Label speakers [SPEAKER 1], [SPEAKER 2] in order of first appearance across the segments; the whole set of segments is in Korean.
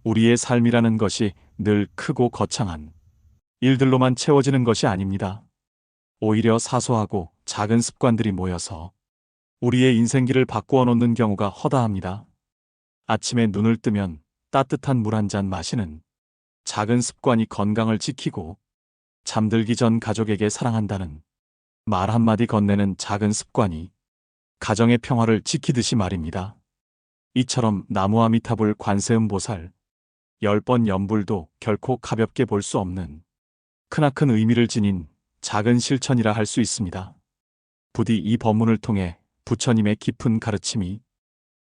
[SPEAKER 1] 우리의 삶이라는 것이 늘 크고 거창한 일들로만 채워지는 것이 아닙니다. 오히려 사소하고 작은 습관들이 모여서 우리의 인생길을 바꾸어 놓는 경우가 허다합니다. 아침에 눈을 뜨면 따뜻한 물 한 잔 마시는 작은 습관이 건강을 지키고, 잠들기 전 가족에게 사랑한다는 말 한마디 건네는 작은 습관이 가정의 평화를 지키듯이 말입니다. 이처럼 나무아미타불 관세음보살 10번 연불도 결코 가볍게 볼 수 없는 크나큰 의미를 지닌 작은 실천이라 할 수 있습니다. 부디 이 법문을 통해 부처님의 깊은 가르침이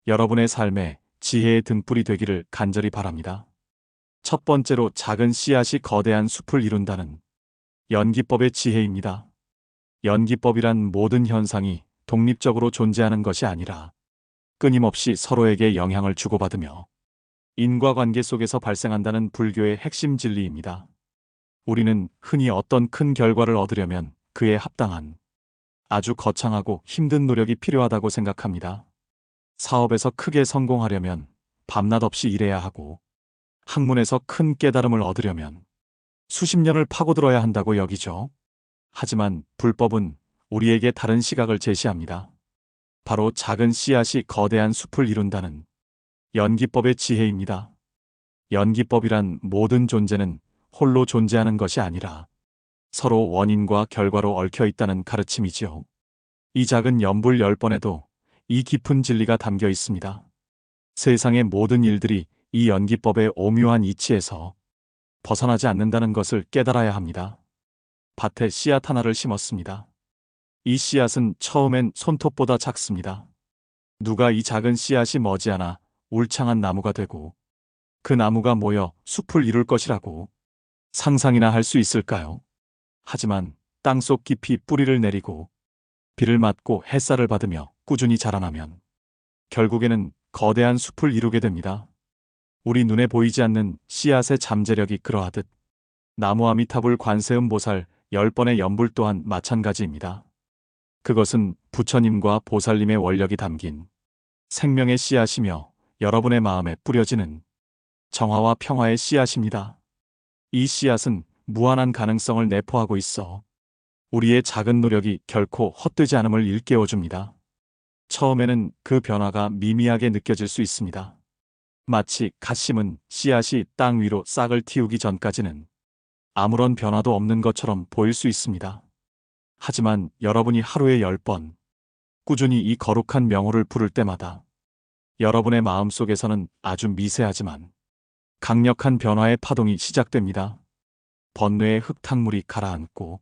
[SPEAKER 1] 여러분의 삶에 지혜의 등불이 되기를 간절히 바랍니다. 첫 번째로, 작은 씨앗이 거대한 숲을 이룬다는 연기법의 지혜입니다. 연기법이란 모든 현상이 독립적으로 존재하는 것이 아니라 끊임없이 서로에게 영향을 주고받으며 인과관계 속에서 발생한다는 불교의 핵심 진리입니다. 우리는 흔히 어떤 큰 결과를 얻으려면 그에 합당한 아주 거창하고 힘든 노력이 필요하다고 생각합니다. 사업에서 크게 성공하려면 밤낮 없이 일해야 하고, 학문에서 큰 깨달음을 얻으려면 수십 년을 파고들어야 한다고 여기죠. 하지만 불법은 우리에게 다른 시각을 제시합니다. 바로 작은 씨앗이 거대한 숲을 이룬다는 연기법의 지혜입니다. 연기법이란 모든 존재는 홀로 존재하는 것이 아니라 서로 원인과 결과로 얽혀 있다는 가르침이지요. 이 작은 연불 10번에도 이 깊은 진리가 담겨 있습니다. 세상의 모든 일들이 이 연기법의 오묘한 이치에서 벗어나지 않는다는 것을 깨달아야 합니다. 밭에 씨앗 하나를 심었습니다. 이 씨앗은 처음엔 손톱보다 작습니다. 누가 이 작은 씨앗이 머지않아 울창한 나무가 되고 그 나무가 모여 숲을 이룰 것이라고 상상이나 할 수 있을까요? 하지만 땅속 깊이 뿌리를 내리고 비를 맞고 햇살을 받으며 꾸준히 자라나면 결국에는 거대한 숲을 이루게 됩니다. 우리 눈에 보이지 않는 씨앗의 잠재력이 그러하듯 나무아미타불 관세음보살 10번의 연불 또한 마찬가지입니다. 그것은 부처님과 보살님의 원력이 담긴 생명의 씨앗이며 여러분의 마음에 뿌려지는 정화와 평화의 씨앗입니다. 이 씨앗은 무한한 가능성을 내포하고 있어 우리의 작은 노력이 결코 헛되지 않음을 일깨워줍니다. 처음에는 그 변화가 미미하게 느껴질 수 있습니다. 마치 갓 심은 씨앗이 땅 위로 싹을 틔우기 전까지는 아무런 변화도 없는 것처럼 보일 수 있습니다. 하지만 여러분이 하루에 10번 꾸준히 이 거룩한 명호를 부를 때마다 여러분의 마음속에서는 아주 미세하지만 강력한 변화의 파동이 시작됩니다. 번뇌의 흙탕물이 가라앉고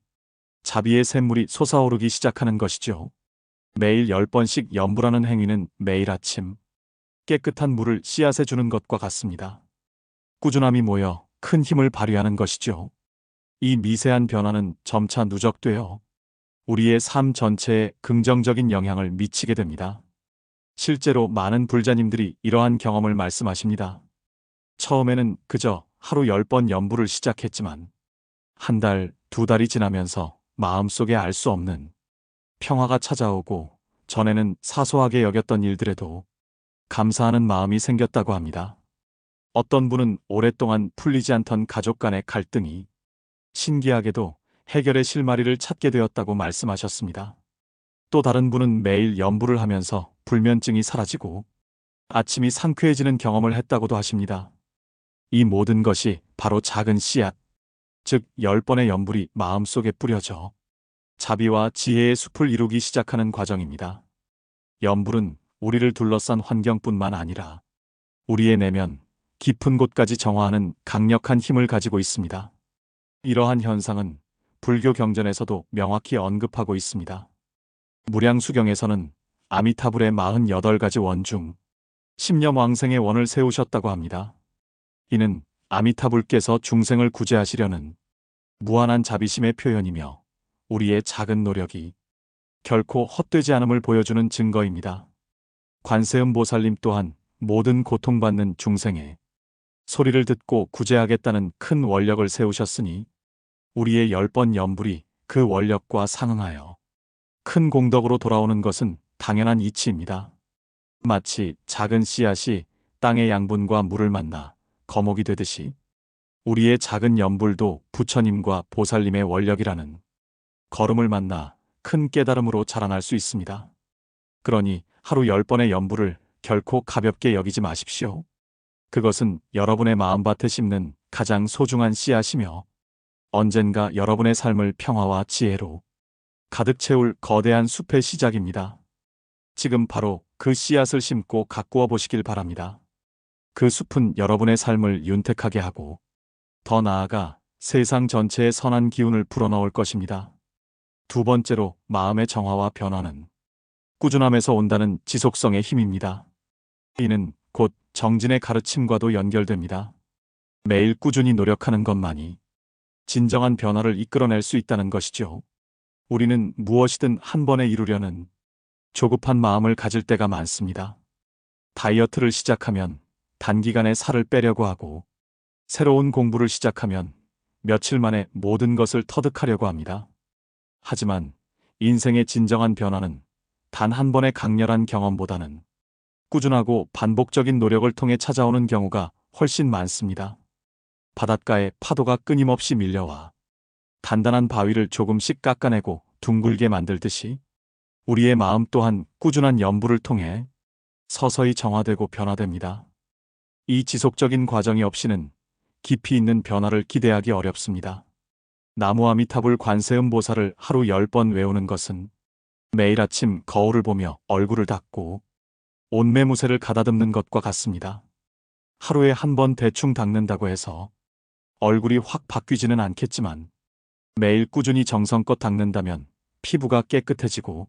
[SPEAKER 1] 자비의 샘물이 솟아오르기 시작하는 것이죠. 매일 10번씩 연불하는 행위는 매일 아침 깨끗한 물을 씨앗에 주는 것과 같습니다. 꾸준함이 모여 큰 힘을 발휘하는 것이죠. 이 미세한 변화는 점차 누적되어 우리의 삶 전체에 긍정적인 영향을 미치게 됩니다. 실제로 많은 불자님들이 이러한 경험을 말씀하십니다. 처음에는 그저 하루 10번 연불을 시작했지만 한 달, 두 달이 지나면서 마음속에 알 수 없는 평화가 찾아오고, 전에는 사소하게 여겼던 일들에도 감사하는 마음이 생겼다고 합니다. 어떤 분은 오랫동안 풀리지 않던 가족 간의 갈등이 신기하게도 해결의 실마리를 찾게 되었다고 말씀하셨습니다. 또 다른 분은 매일 연불을 하면서 불면증이 사라지고 아침이 상쾌해지는 경험을 했다고도 하십니다. 이 모든 것이 바로 작은 씨앗, 즉 10번의 연불이 마음속에 뿌려져 자비와 지혜의 숲을 이루기 시작하는 과정입니다. 연불은 우리를 둘러싼 환경뿐만 아니라 우리의 내면 깊은 곳까지 정화하는 강력한 힘을 가지고 있습니다. 이러한 현상은 불교 경전에서도 명확히 언급하고 있습니다. 무량수경에서는 아미타불의 48가지 원 중 10념 왕생의 원을 세우셨다고 합니다. 이는 아미타불께서 중생을 구제하시려는 무한한 자비심의 표현이며 우리의 작은 노력이 결코 헛되지 않음을 보여주는 증거입니다. 관세음보살님 또한 모든 고통받는 중생의 소리를 듣고 구제하겠다는 큰 원력을 세우셨으니 우리의 10번 연불이 그 원력과 상응하여 큰 공덕으로 돌아오는 것은 당연한 이치입니다. 마치 작은 씨앗이 땅의 양분과 물을 만나 거목이 되듯이 우리의 작은 연불도 부처님과 보살님의 원력이라는 걸음을 만나 큰 깨달음으로 자라날 수 있습니다. 그러니 하루 10번의 연불을 결코 가볍게 여기지 마십시오. 그것은 여러분의 마음밭에 심는 가장 소중한 씨앗이며 언젠가 여러분의 삶을 평화와 지혜로 가득 채울 거대한 숲의 시작입니다. 지금 바로 그 씨앗을 심고 가꾸어 보시길 바랍니다. 그 숲은 여러분의 삶을 윤택하게 하고 더 나아가 세상 전체에 선한 기운을 불어넣을 것입니다. 두 번째로 마음의 정화와 변화는 꾸준함에서 온다는 지속성의 힘입니다. 이는 곧 정진의 가르침과도 연결됩니다. 매일 꾸준히 노력하는 것만이 진정한 변화를 이끌어낼 수 있다는 것이죠. 우리는 무엇이든 한 번에 이루려는 조급한 마음을 가질 때가 많습니다. 다이어트를 시작하면 단기간에 살을 빼려고 하고 새로운 공부를 시작하면 며칠 만에 모든 것을 터득하려고 합니다. 하지만 인생의 진정한 변화는 단 한 번의 강렬한 경험보다는 꾸준하고 반복적인 노력을 통해 찾아오는 경우가 훨씬 많습니다. 바닷가에 파도가 끊임없이 밀려와 단단한 바위를 조금씩 깎아내고 둥글게 만들듯이 우리의 마음 또한 꾸준한 연불을 통해 서서히 정화되고 변화됩니다. 이 지속적인 과정이 없이는 깊이 있는 변화를 기대하기 어렵습니다. 나무아미타불 관세음보살을 하루 10번 외우는 것은 매일 아침 거울을 보며 얼굴을 닦고 옷매무새를 가다듬는 것과 같습니다. 하루에 한 번 대충 닦는다고 해서 얼굴이 확 바뀌지는 않겠지만 매일 꾸준히 정성껏 닦는다면 피부가 깨끗해지고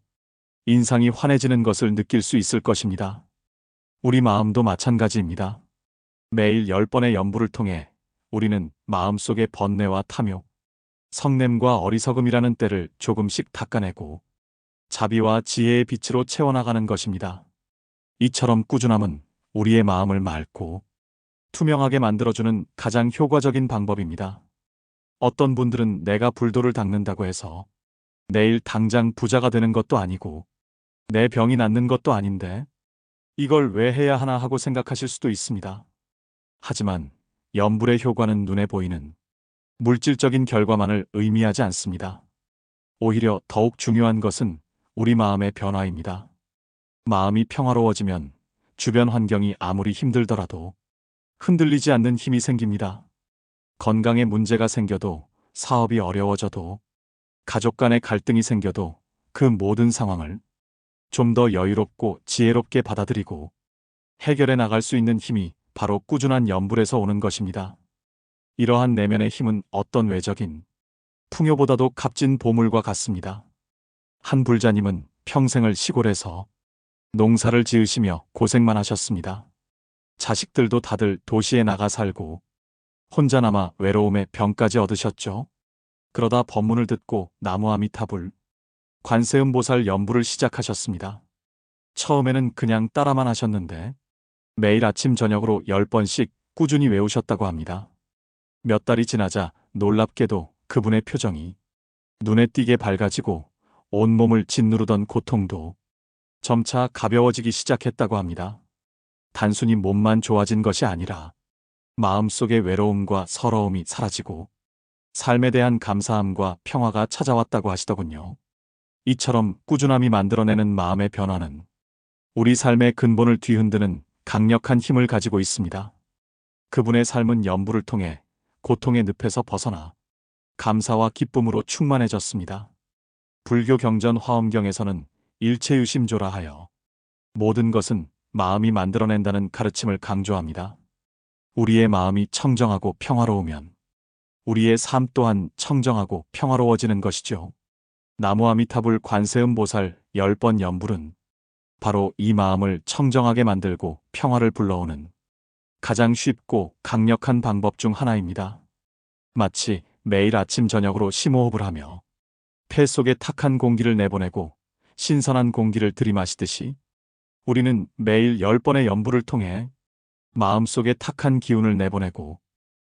[SPEAKER 1] 인상이 환해지는 것을 느낄 수 있을 것입니다. 우리 마음도 마찬가지입니다. 매일 10번의 연불을 통해 우리는 마음속의 번뇌와 탐욕, 성냄과 어리석음이라는 때를 조금씩 닦아내고 자비와 지혜의 빛으로 채워나가는 것입니다. 이처럼 꾸준함은 우리의 마음을 맑고 투명하게 만들어주는 가장 효과적인 방법입니다. 어떤 분들은 내가 불도를 닦는다고 해서 내일 당장 부자가 되는 것도 아니고 내 병이 낫는 것도 아닌데 이걸 왜 해야 하나 하고 생각하실 수도 있습니다. 하지만 연불의 효과는 눈에 보이는 물질적인 결과만을 의미하지 않습니다. 오히려 더욱 중요한 것은 우리 마음의 변화입니다. 마음이 평화로워지면 주변 환경이 아무리 힘들더라도 흔들리지 않는 힘이 생깁니다. 건강에 문제가 생겨도, 사업이 어려워져도, 가족 간의 갈등이 생겨도 그 모든 상황을 좀 더 여유롭고 지혜롭게 받아들이고 해결해 나갈 수 있는 힘이 바로 꾸준한 연불에서 오는 것입니다. 이러한 내면의 힘은 어떤 외적인 풍요보다도 값진 보물과 같습니다. 한 불자님은 평생을 시골에서 농사를 지으시며 고생만 하셨습니다. 자식들도 다들 도시에 나가 살고 혼자 남아 외로움의 병까지 얻으셨죠. 그러다 법문을 듣고 나무아미타불 관세음보살 연불을 시작하셨습니다. 처음에는 그냥 따라만 하셨는데 매일 아침 저녁으로 10번씩 꾸준히 외우셨다고 합니다. 몇 달이 지나자 놀랍게도 그분의 표정이 눈에 띄게 밝아지고 온몸을 짓누르던 고통도 점차 가벼워지기 시작했다고 합니다. 단순히 몸만 좋아진 것이 아니라 마음속의 외로움과 서러움이 사라지고 삶에 대한 감사함과 평화가 찾아왔다고 하시더군요. 이처럼 꾸준함이 만들어내는 마음의 변화는 우리 삶의 근본을 뒤흔드는 강력한 힘을 가지고 있습니다. 그분의 삶은 연불을 통해 고통의 늪에서 벗어나 감사와 기쁨으로 충만해졌습니다. 불교 경전 화엄경에서는 일체유심조라 하여 모든 것은 마음이 만들어낸다는 가르침을 강조합니다. 우리의 마음이 청정하고 평화로우면 우리의 삶 또한 청정하고 평화로워지는 것이죠. 나무아미타불 관세음보살 10번 연불은 바로 이 마음을 청정하게 만들고 평화를 불러오는 가장 쉽고 강력한 방법 중 하나입니다. 마치 매일 아침 저녁으로 심호흡을 하며 폐 속에 탁한 공기를 내보내고 신선한 공기를 들이마시듯이 우리는 매일 10번의 연불을 통해 마음속에 탁한 기운을 내보내고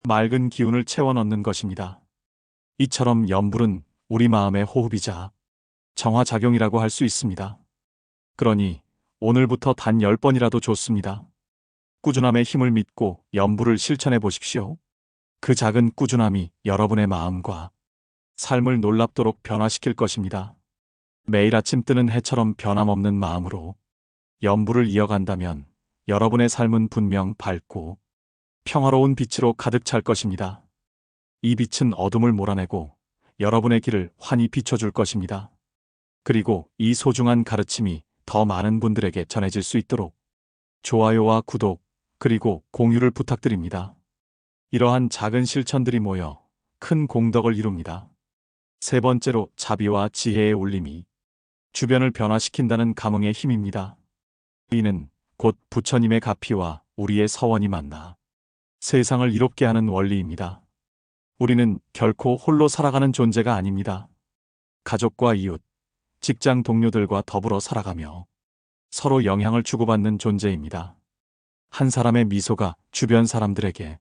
[SPEAKER 1] 맑은 기운을 채워 넣는 것입니다. 이처럼 연불은 우리 마음의 호흡이자 정화작용이라고 할 수 있습니다. 그러니 오늘부터 단 10번이라도 좋습니다. 꾸준함의 힘을 믿고 연불을 실천해 보십시오. 그 작은 꾸준함이 여러분의 마음과 삶을 놀랍도록 변화시킬 것입니다. 매일 아침 뜨는 해처럼 변함없는 마음으로 연불을 이어간다면 여러분의 삶은 분명 밝고 평화로운 빛으로 가득 찰 것입니다. 이 빛은 어둠을 몰아내고 여러분의 길을 환히 비춰줄 것입니다. 그리고 이 소중한 가르침이 더 많은 분들에게 전해질 수 있도록 좋아요와 구독, 그리고 공유를 부탁드립니다. 이러한 작은 실천들이 모여 큰 공덕을 이룹니다. 세 번째로 자비와 지혜의 울림이 주변을 변화시킨다는 감흥의 힘입니다. 이는 곧 부처님의 가피와 우리의 서원이 만나 세상을 이롭게 하는 원리입니다. 우리는 결코 홀로 살아가는 존재가 아닙니다. 가족과 이웃, 직장 동료들과 더불어 살아가며 서로 영향을 주고받는 존재입니다. 한 사람의 미소가 주변 사람들에게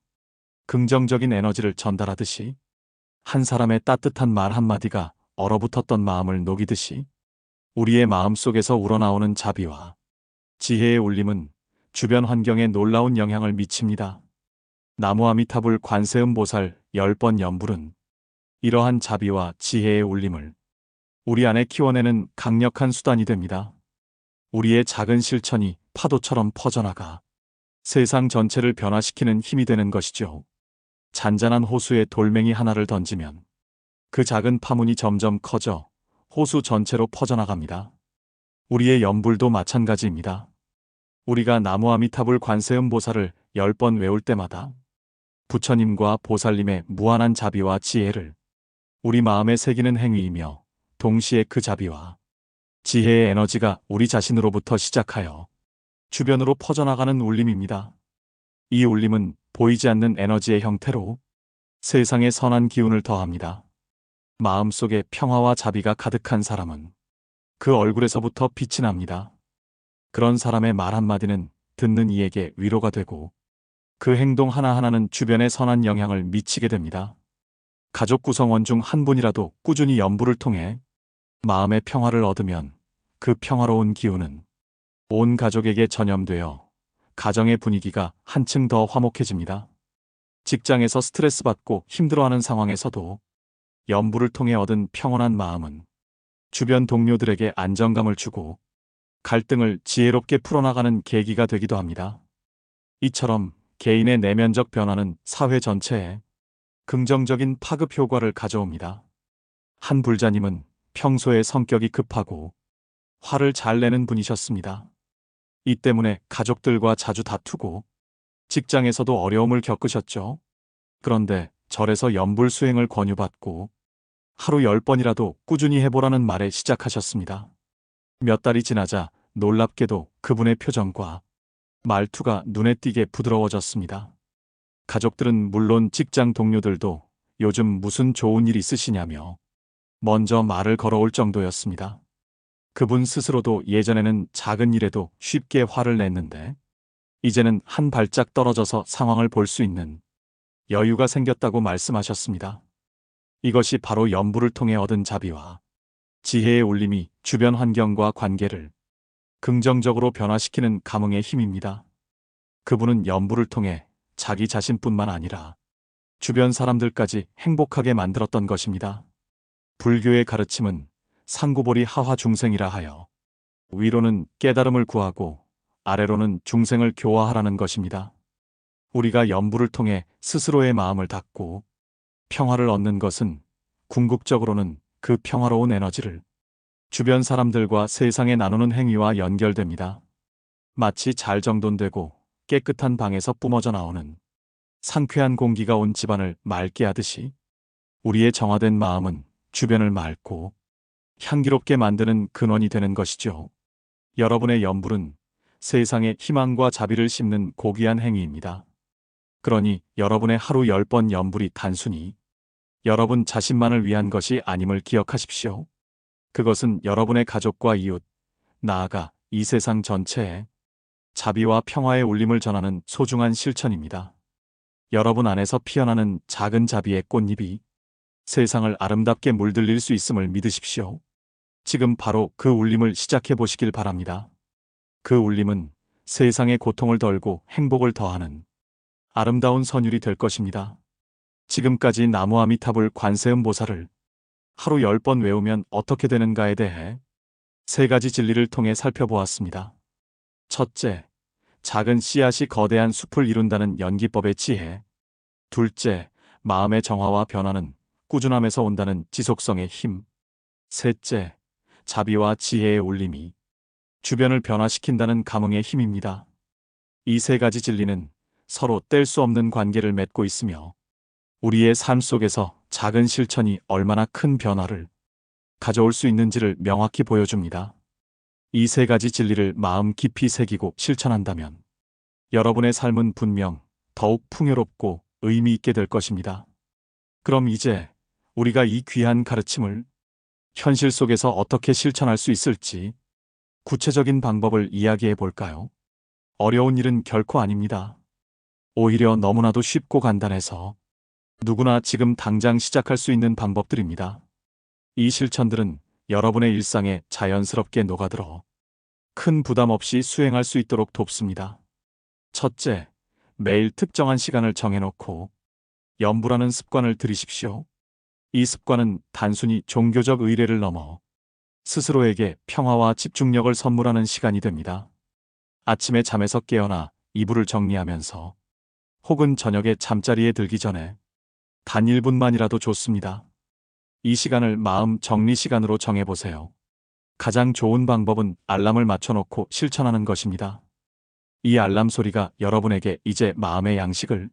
[SPEAKER 1] 긍정적인 에너지를 전달하듯이 한 사람의 따뜻한 말 한마디가 얼어붙었던 마음을 녹이듯이 우리의 마음 속에서 우러나오는 자비와 지혜의 울림은 주변 환경에 놀라운 영향을 미칩니다. 나무아미타불 관세음보살 10번 연불은 이러한 자비와 지혜의 울림을 우리 안에 키워내는 강력한 수단이 됩니다. 우리의 작은 실천이 파도처럼 퍼져나가 세상 전체를 변화시키는 힘이 되는 것이죠. 잔잔한 호수에 돌멩이 하나를 던지면 그 작은 파문이 점점 커져 호수 전체로 퍼져나갑니다. 우리의 연불도 마찬가지입니다. 우리가 나무아미타불 관세음보살을 10번 외울 때마다 부처님과 보살님의 무한한 자비와 지혜를 우리 마음에 새기는 행위이며 동시에 그 자비와 지혜의 에너지가 우리 자신으로부터 시작하여 주변으로 퍼져나가는 울림입니다. 이 울림은 보이지 않는 에너지의 형태로 세상에 선한 기운을 더합니다. 마음속에 평화와 자비가 가득한 사람은 그 얼굴에서부터 빛이 납니다. 그런 사람의 말 한마디는 듣는 이에게 위로가 되고 그 행동 하나하나는 주변에 선한 영향을 미치게 됩니다. 가족 구성원 중 한 분이라도 꾸준히 연불을 통해 마음의 평화를 얻으면 그 평화로운 기운은 온 가족에게 전염되어 가정의 분위기가 한층 더 화목해집니다. 직장에서 스트레스 받고 힘들어하는 상황에서도 연불을 통해 얻은 평온한 마음은 주변 동료들에게 안정감을 주고 갈등을 지혜롭게 풀어나가는 계기가 되기도 합니다. 이처럼 개인의 내면적 변화는 사회 전체에 긍정적인 파급 효과를 가져옵니다. 한 불자님은 평소에 성격이 급하고 화를 잘 내는 분이셨습니다. 이 때문에 가족들과 자주 다투고 직장에서도 어려움을 겪으셨죠. 그런데 절에서 연불 수행을 권유받고 하루 10번이라도 꾸준히 해보라는 말에 시작하셨습니다. 몇 달이 지나자 놀랍게도 그분의 표정과 말투가 눈에 띄게 부드러워졌습니다. 가족들은 물론 직장 동료들도 요즘 무슨 좋은 일 있으시냐며 먼저 말을 걸어올 정도였습니다. 그분 스스로도 예전에는 작은 일에도 쉽게 화를 냈는데 이제는 한 발짝 떨어져서 상황을 볼 수 있는 여유가 생겼다고 말씀하셨습니다. 이것이 바로 연불을 통해 얻은 자비와 지혜의 울림이 주변 환경과 관계를 긍정적으로 변화시키는 감흥의 힘입니다. 그분은 연불을 통해 자기 자신뿐만 아니라 주변 사람들까지 행복하게 만들었던 것입니다. 불교의 가르침은 상구보리 하화 중생이라 하여 위로는 깨달음을 구하고 아래로는 중생을 교화하라는 것입니다. 우리가 연불을 통해 스스로의 마음을 닫고 평화를 얻는 것은 궁극적으로는 그 평화로운 에너지를 주변 사람들과 세상에 나누는 행위와 연결됩니다. 마치 잘 정돈되고 깨끗한 방에서 뿜어져 나오는 상쾌한 공기가 온 집안을 맑게 하듯이 우리의 정화된 마음은 주변을 맑고 향기롭게 만드는 근원이 되는 것이죠. 여러분의 연불은 세상에 희망과 자비를 심는 고귀한 행위입니다. 그러니 여러분의 하루 10번 연불이 단순히 여러분 자신만을 위한 것이 아님을 기억하십시오. 그것은 여러분의 가족과 이웃, 나아가 이 세상 전체에 자비와 평화의 울림을 전하는 소중한 실천입니다. 여러분 안에서 피어나는 작은 자비의 꽃잎이 세상을 아름답게 물들일 수 있음을 믿으십시오. 지금 바로 그 울림을 시작해 보시길 바랍니다. 그 울림은 세상의 고통을 덜고 행복을 더하는 아름다운 선율이 될 것입니다. 지금까지 나무 아미타불 관세음보살을 하루 10번 외우면 어떻게 되는가에 대해 3가지 진리를 통해 살펴보았습니다. 첫째, 작은 씨앗이 거대한 숲을 이룬다는 연기법의 지혜. 둘째, 마음의 정화와 변화는 꾸준함에서 온다는 지속성의 힘. 셋째, 자비와 지혜의 울림이 주변을 변화시킨다는 감흥의 힘입니다. 이 3가지 진리는 서로 뗄 수 없는 관계를 맺고 있으며 우리의 삶 속에서 작은 실천이 얼마나 큰 변화를 가져올 수 있는지를 명확히 보여줍니다. 이 3가지 진리를 마음 깊이 새기고 실천한다면 여러분의 삶은 분명 더욱 풍요롭고 의미 있게 될 것입니다. 그럼 이제 우리가 이 귀한 가르침을 현실 속에서 어떻게 실천할 수 있을지 구체적인 방법을 이야기해 볼까요? 어려운 일은 결코 아닙니다. 오히려 너무나도 쉽고 간단해서 누구나 지금 당장 시작할 수 있는 방법들입니다. 이 실천들은 여러분의 일상에 자연스럽게 녹아들어 큰 부담 없이 수행할 수 있도록 돕습니다. 첫째, 매일 특정한 시간을 정해놓고 염불하는 습관을 들이십시오. 이 습관은 단순히 종교적 의례를 넘어 스스로에게 평화와 집중력을 선물하는 시간이 됩니다. 아침에 잠에서 깨어나 이불을 정리하면서 혹은 저녁에 잠자리에 들기 전에 단 1분만이라도 좋습니다. 이 시간을 마음 정리 시간으로 정해보세요. 가장 좋은 방법은 알람을 맞춰놓고 실천하는 것입니다. 이 알람 소리가 여러분에게 이제 마음의 양식을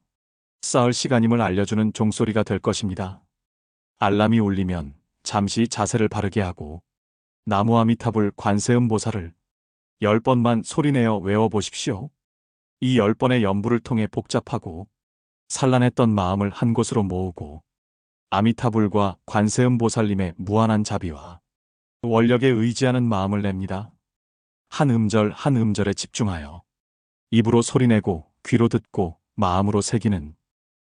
[SPEAKER 1] 쌓을 시간임을 알려주는 종소리가 될 것입니다. 알람이 울리면 잠시 자세를 바르게 하고 나무 아미타불 관세음보살을 10번만 소리내어 외워보십시오. 이 10번의 연불을 통해 복잡하고 산란했던 마음을 한 곳으로 모으고 아미타불과 관세음보살님의 무한한 자비와 원력에 의지하는 마음을 냅니다. 한 음절 한 음절에 집중하여 입으로 소리내고 귀로 듣고 마음으로 새기는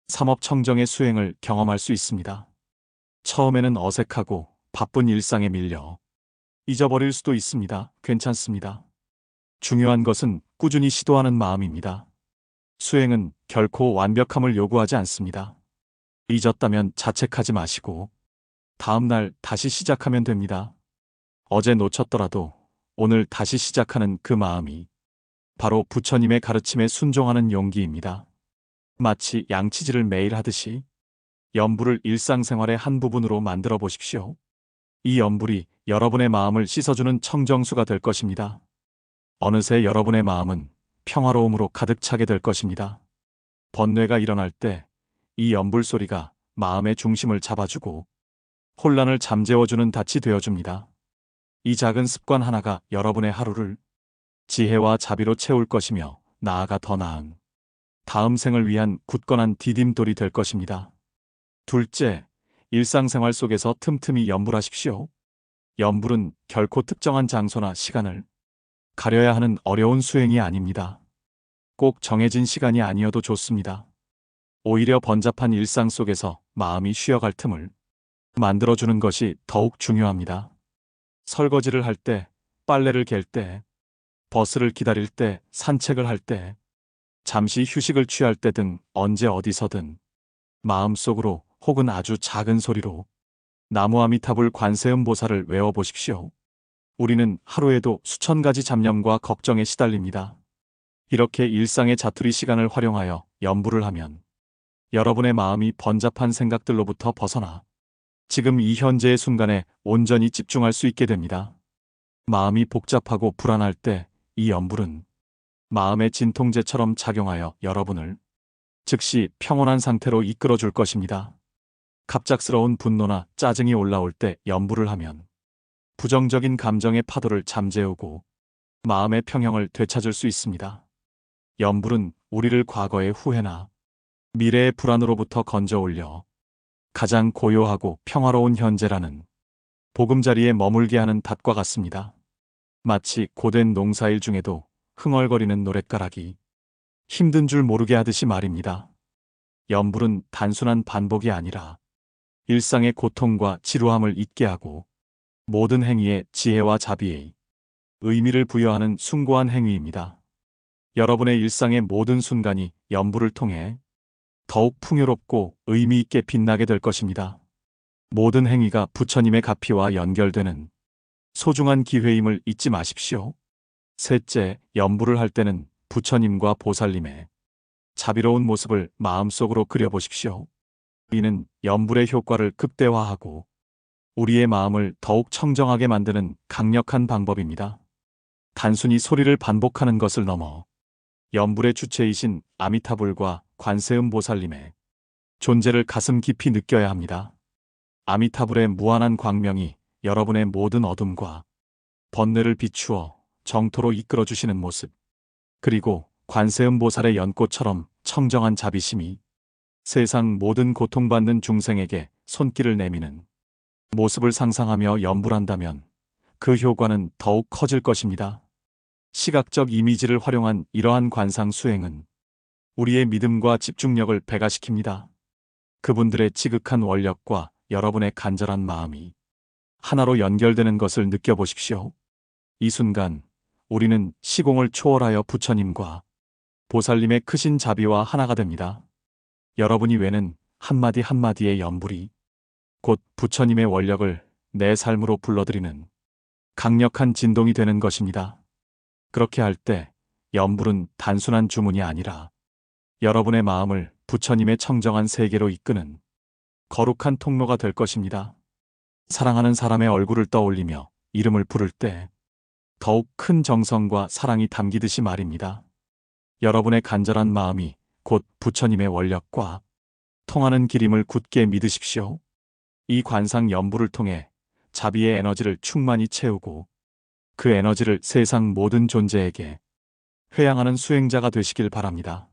[SPEAKER 1] 삼업청정의 수행을 경험할 수 있습니다. 처음에는 어색하고 바쁜 일상에 밀려 잊어버릴 수도 있습니다. 괜찮습니다. 중요한 것은 꾸준히 시도하는 마음입니다. 수행은 결코 완벽함을 요구하지 않습니다. 잊었다면 자책하지 마시고 다음 날 다시 시작하면 됩니다. 어제 놓쳤더라도 오늘 다시 시작하는 그 마음이 바로 부처님의 가르침에 순종하는 용기입니다. 마치 양치질을 매일 하듯이 염불을 일상생활의 한 부분으로 만들어 보십시오. 이 염불이 여러분의 마음을 씻어주는 청정수가 될 것입니다. 어느새 여러분의 마음은 평화로움으로 가득 차게 될 것입니다. 번뇌가 일어날 때 이 염불 소리가 마음의 중심을 잡아주고 혼란을 잠재워주는 닻이 되어줍니다. 이 작은 습관 하나가 여러분의 하루를 지혜와 자비로 채울 것이며 나아가 더 나은 다음 생을 위한 굳건한 디딤돌이 될 것입니다. 둘째, 일상생활 속에서 틈틈이 염불하십시오. 염불은 결코 특정한 장소나 시간을 가려야 하는 어려운 수행이 아닙니다. 꼭 정해진 시간이 아니어도 좋습니다. 오히려 번잡한 일상 속에서 마음이 쉬어갈 틈을 만들어주는 것이 더욱 중요합니다. 설거지를 할 때, 빨래를 갤 때, 버스를 기다릴 때, 산책을 할 때, 잠시 휴식을 취할 때 등 언제 어디서든 마음속으로 혹은 아주 작은 소리로 나무 아미타불 관세음보살을 외워보십시오. 우리는 하루에도 수천 가지 잡념과 걱정에 시달립니다. 이렇게 일상의 자투리 시간을 활용하여 염불을 하면 여러분의 마음이 번잡한 생각들로부터 벗어나 지금 이 현재의 순간에 온전히 집중할 수 있게 됩니다. 마음이 복잡하고 불안할 때 이 염불은 마음의 진통제처럼 작용하여 여러분을 즉시 평온한 상태로 이끌어 줄 것입니다. 갑작스러운 분노나 짜증이 올라올 때 염불을 하면 부정적인 감정의 파도를 잠재우고 마음의 평형을 되찾을 수 있습니다. 염불은 우리를 과거의 후회나 미래의 불안으로부터 건져 올려 가장 고요하고 평화로운 현재라는 보금자리에 머물게 하는 닷과 같습니다. 마치 고된 농사일 중에도 흥얼거리는 노랫가락이 힘든 줄 모르게 하듯이 말입니다. 염불은 단순한 반복이 아니라 일상의 고통과 지루함을 잊게 하고 모든 행위에 지혜와 자비의 의미를 부여하는 숭고한 행위입니다. 여러분의 일상의 모든 순간이 연불을 통해 더욱 풍요롭고 의미 있게 빛나게 될 것입니다. 모든 행위가 부처님의 가피와 연결되는 소중한 기회임을 잊지 마십시오. 셋째, 연불을 할 때는 부처님과 보살님의 자비로운 모습을 마음속으로 그려보십시오. 이는 연불의 효과를 극대화하고 우리의 마음을 더욱 청정하게 만드는 강력한 방법입니다. 단순히 소리를 반복하는 것을 넘어 연불의 주체이신 아미타불과 관세음 보살님의 존재를 가슴 깊이 느껴야 합니다. 아미타불의 무한한 광명이 여러분의 모든 어둠과 번뇌를 비추어 정토로 이끌어 주시는 모습, 그리고 관세음 보살의 연꽃처럼 청정한 자비심이 세상 모든 고통받는 중생에게 손길을 내미는 모습을 상상하며 연불한다면 그 효과는 더욱 커질 것입니다. 시각적 이미지를 활용한 이러한 관상 수행은 우리의 믿음과 집중력을 배가시킵니다. 그분들의 지극한 원력과 여러분의 간절한 마음이 하나로 연결되는 것을 느껴보십시오. 이 순간 우리는 시공을 초월하여 부처님과 보살님의 크신 자비와 하나가 됩니다. 여러분이 외는 한마디 한마디의 연불이 곧 부처님의 원력을 내 삶으로 불러들이는 강력한 진동이 되는 것입니다. 그렇게 할 때 연불은 단순한 주문이 아니라 여러분의 마음을 부처님의 청정한 세계로 이끄는 거룩한 통로가 될 것입니다. 사랑하는 사람의 얼굴을 떠올리며 이름을 부를 때 더욱 큰 정성과 사랑이 담기듯이 말입니다. 여러분의 간절한 마음이 곧 부처님의 원력과 통하는 길임을 굳게 믿으십시오. 이 관상 연불을 통해 자비의 에너지를 충만히 채우고 그 에너지를 세상 모든 존재에게 회양하는 수행자가 되시길 바랍니다.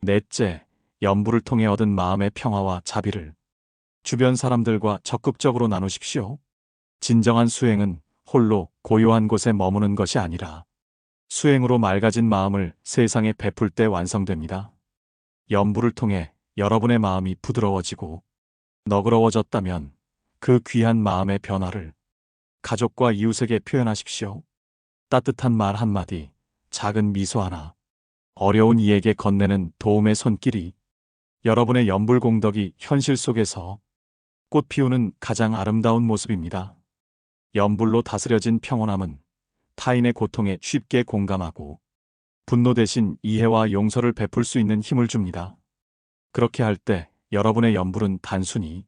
[SPEAKER 1] 넷째, 연불을 통해 얻은 마음의 평화와 자비를 주변 사람들과 적극적으로 나누십시오. 진정한 수행은 홀로 고요한 곳에 머무는 것이 아니라 수행으로 맑아진 마음을 세상에 베풀 때 완성됩니다. 연불을 통해 여러분의 마음이 부드러워지고 너그러워졌다면 그 귀한 마음의 변화를 가족과 이웃에게 표현하십시오. 따뜻한 말 한마디, 작은 미소 하나, 어려운 이에게 건네는 도움의 손길이 여러분의 연불 공덕이 현실 속에서 꽃 피우는 가장 아름다운 모습입니다. 연불로 다스려진 평온함은 타인의 고통에 쉽게 공감하고 분노 대신 이해와 용서를 베풀 수 있는 힘을 줍니다. 그렇게 할 때 여러분의 연불은 단순히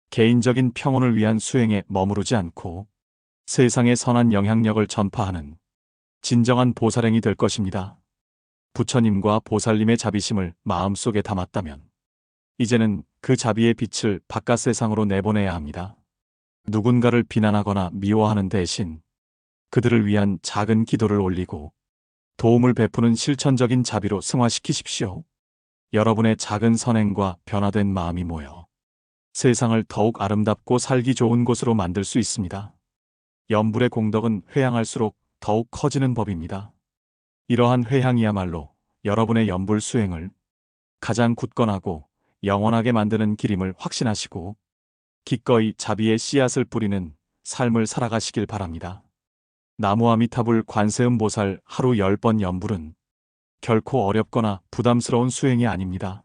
[SPEAKER 1] 개인적인 평온을 위한 수행에 머무르지 않고 세상의 선한 영향력을 전파하는 진정한 보살행이 될 것입니다. 부처님과 보살님의 자비심을 마음속에 담았다면 이제는 그 자비의 빛을 바깥 세상으로 내보내야 합니다. 누군가를 비난하거나 미워하는 대신 그들을 위한 작은 기도를 올리고 도움을 베푸는 실천적인 자비로 승화시키십시오. 여러분의 작은 선행과 변화된 마음이 모여 세상을 더욱 아름답고 살기 좋은 곳으로 만들 수 있습니다. 연불의 공덕은 회양할수록 더욱 커지는 법입니다. 이러한 회향이야말로 여러분의 연불 수행을 가장 굳건하고 영원하게 만드는 길임을 확신하시고 기꺼이 자비의 씨앗을 뿌리는 삶을 살아가시길 바랍니다. 나무 아미타불 관세음 보살 하루 10번 연불은 결코 어렵거나 부담스러운 수행이 아닙니다.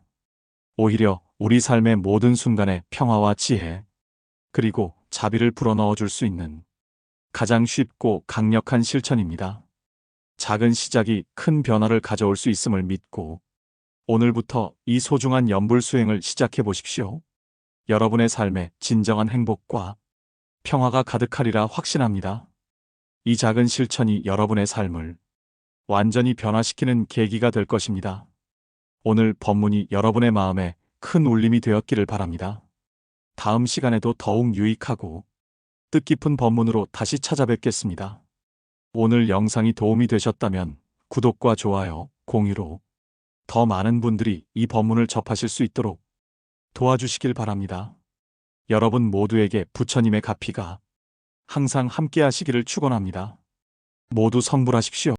[SPEAKER 1] 오히려 우리 삶의 모든 순간에 평화와 지혜, 그리고 자비를 불어넣어 줄 수 있는 가장 쉽고 강력한 실천입니다. 작은 시작이 큰 변화를 가져올 수 있음을 믿고 오늘부터 이 소중한 연불 수행을 시작해 보십시오. 여러분의 삶에 진정한 행복과 평화가 가득하리라 확신합니다. 이 작은 실천이 여러분의 삶을 완전히 변화시키는 계기가 될 것입니다. 오늘 법문이 여러분의 마음에 큰 울림이 되었기를 바랍니다. 다음 시간에도 더욱 유익하고 뜻깊은 법문으로 다시 찾아뵙겠습니다. 오늘 영상이 도움이 되셨다면 구독과 좋아요, 공유로 더 많은 분들이 이 법문을 접하실 수 있도록 도와주시길 바랍니다. 여러분 모두에게 부처님의 가피가 항상 함께 하시기를 축원합니다. 모두 성불하십시오.